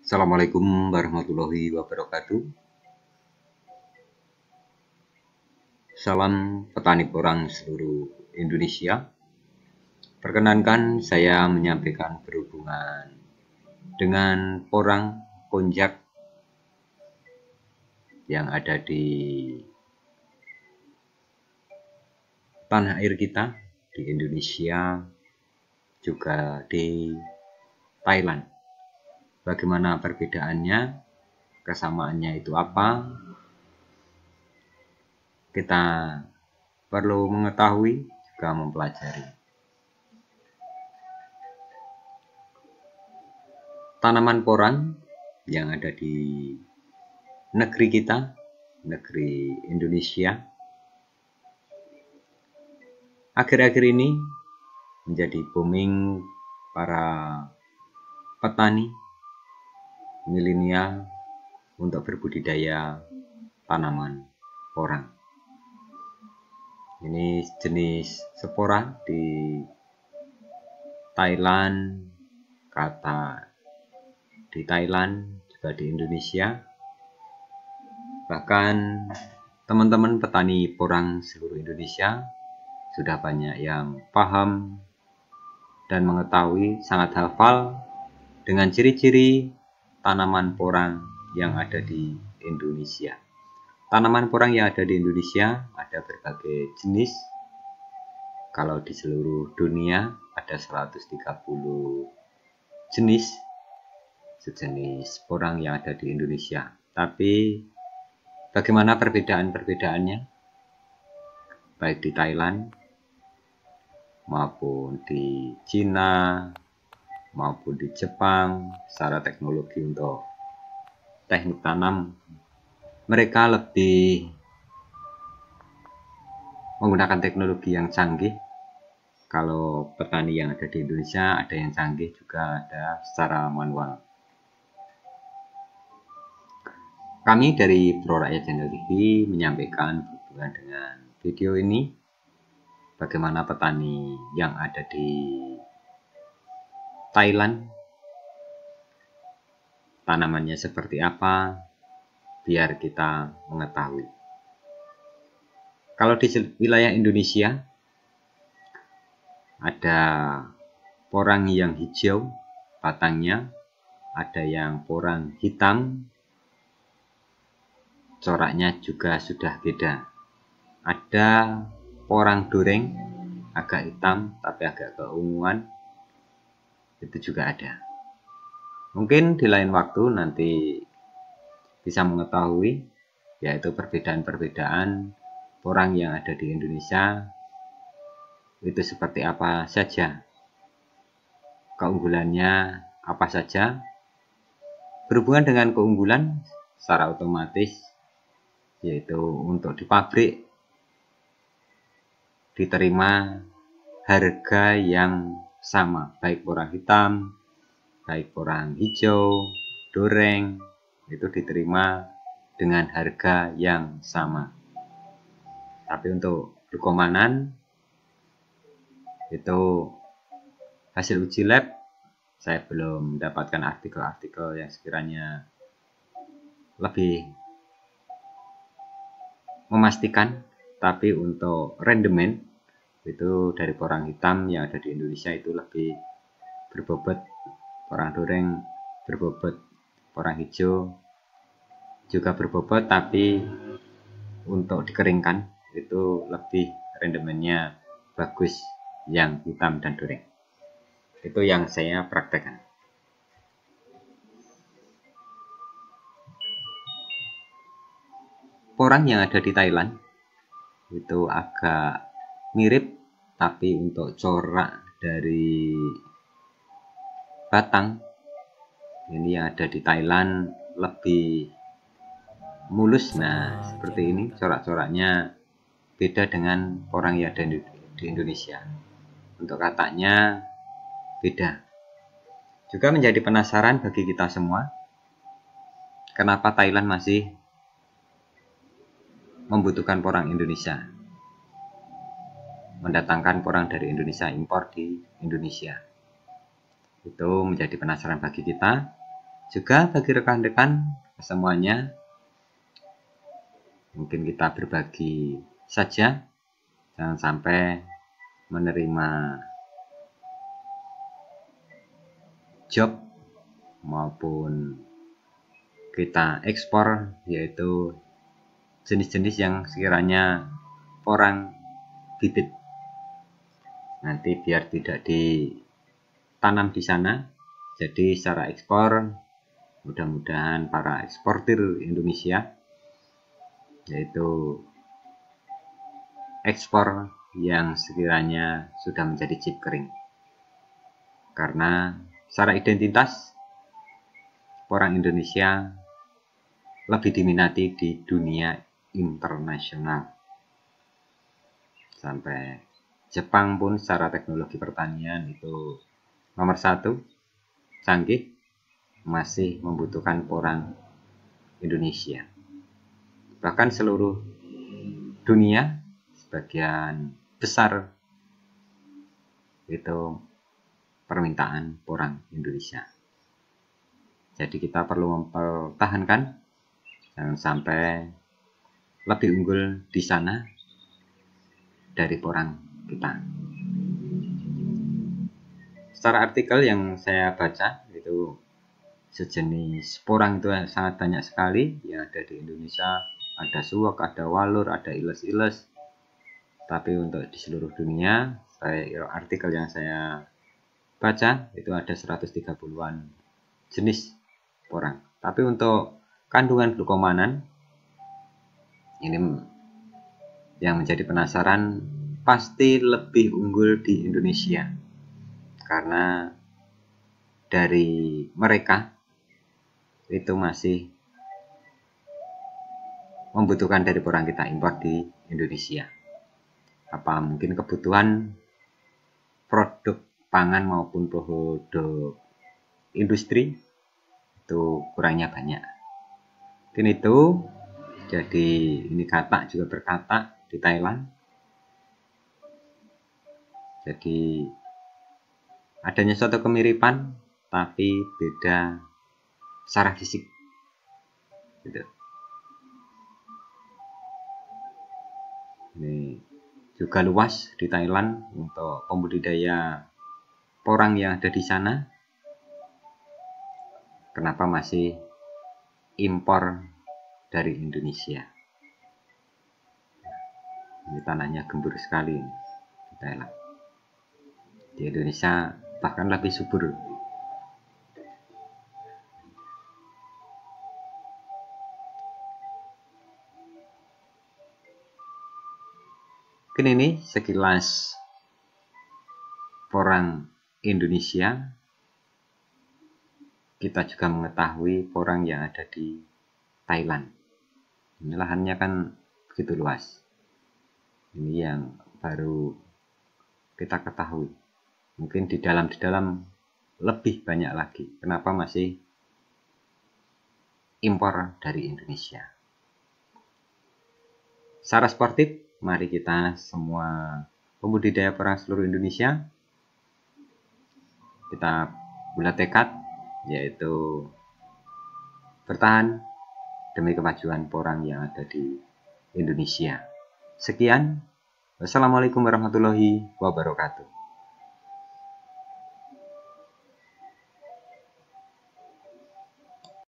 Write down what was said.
Assalamualaikum warahmatullahi wabarakatuh. Salam petani porang seluruh Indonesia. Perkenankan saya menyampaikan berhubungan dengan porang konjak yang ada di tanah air kita, di Indonesia, juga di Thailand. Bagaimana perbedaannya, kesamaannya itu apa? Kita perlu mengetahui juga mempelajari. Tanaman porang yang ada di negeri kita, negeri Indonesia, akhir-akhir ini menjadi booming para petani milenial untuk berbudidaya tanaman porang. Ini jenis spora di Thailand, kata di Thailand, juga di Indonesia. Bahkan teman-teman petani porang seluruh Indonesia sudah banyak yang paham dan mengetahui, sangat hafal dengan ciri-ciri tanaman porang yang ada di Indonesia. Tanaman porang yang ada di Indonesia ada berbagai jenis. Kalau di seluruh dunia ada 130 jenis sejenis porang yang ada di Indonesia. Tapi bagaimana perbedaan-perbedaannya? Baik di Thailand maupun di Cina maupun di Jepang, secara teknologi untuk teknik tanam, mereka lebih menggunakan teknologi yang canggih. Kalau petani yang ada di Indonesia ada yang canggih, juga ada secara manual. Kami dari Pro Rakyat Channel TV menyampaikan berhubungan dengan video ini, bagaimana petani yang ada di Thailand, tanamannya seperti apa, biar kita mengetahui. Kalau di wilayah Indonesia ada porang yang hijau batangnya, ada yang porang hitam, coraknya juga sudah beda. Ada porang doreng agak hitam tapi agak keunguan, itu juga ada. Mungkin di lain waktu nanti bisa mengetahui, yaitu perbedaan-perbedaan porang yang ada di Indonesia itu seperti apa saja, keunggulannya apa saja. Berhubungan dengan keunggulan secara otomatis, yaitu untuk di pabrik diterima harga yang sama, baik porang hitam, baik porang hijau, doreng, itu diterima dengan harga yang sama. Tapi untuk glukomanan itu hasil uji lab, saya belum mendapatkan artikel-artikel yang sekiranya lebih memastikan. Tapi untuk rendemen itu dari porang hitam yang ada di Indonesia itu lebih berbobot, porang doreng berbobot, porang hijau juga berbobot, tapi untuk dikeringkan itu lebih rendemennya bagus yang hitam dan doreng. Itu yang saya praktekkan. Porang yang ada di Thailand itu agak mirip, tapi untuk corak dari batang ini yang ada di Thailand lebih mulus. Nah, seperti ini corak-coraknya beda dengan porang yang ada di Indonesia. Untuk katanya beda. Juga menjadi penasaran bagi kita semua, kenapa Thailand masih membutuhkan porang Indonesia, mendatangkan porang dari Indonesia, impor di Indonesia. Itu menjadi penasaran bagi kita. Juga bagi rekan-rekan semuanya, mungkin kita berbagi saja, jangan sampai menerima job maupun kita ekspor, yaitu jenis-jenis yang sekiranya orang bibit. Nanti biar tidak ditanam di sana, jadi secara ekspor, mudah-mudahan para eksportir Indonesia, yaitu ekspor yang sekiranya sudah menjadi chip kering. Karena secara identitas, orang Indonesia lebih diminati di dunia internasional. Sampai Jepang pun secara teknologi pertanian itu nomor 1, canggih, masih membutuhkan porang Indonesia. Bahkan seluruh dunia, sebagian besar itu permintaan porang Indonesia. Jadi kita perlu mempertahankan, jangan sampai lebih unggul di sana dari porang kita. Secara artikel yang saya baca, itu sejenis porang itu sangat banyak sekali yang ada di Indonesia. Ada suwak, ada walur, ada iles-iles. Tapi untuk di seluruh dunia, artikel yang saya baca itu ada 130-an jenis porang. Tapi untuk kandungan glukomanan, ini yang menjadi penasaran, pasti lebih unggul di Indonesia. Karena dari mereka itu masih membutuhkan dari porang kita impor di Indonesia. Apa mungkin kebutuhan produk pangan maupun produk industri itu kurangnya banyak. Mungkin itu. Jadi ini katak juga berkatak di Thailand. Jadi adanya suatu kemiripan tapi beda secara fisik. Gitu. Ini juga luas di Thailand untuk pembudidaya porang yang ada di sana. Kenapa masih impor dari Indonesia? Ini tanahnya gembur sekali di Thailand. Di Indonesia bahkan lebih subur. Mungkin ini sekilas porang Indonesia. Kita juga mengetahui porang yang ada di Thailand. Ini lahannya kan begitu luas. Ini yang baru kita ketahui. Mungkin di dalam lebih banyak lagi. Kenapa masih impor dari Indonesia? Secara sportif, mari kita semua pembudidaya porang seluruh Indonesia, kita bulat tekad, yaitu bertahan demi kemajuan porang yang ada di Indonesia. Sekian, wassalamualaikum warahmatullahi wabarakatuh.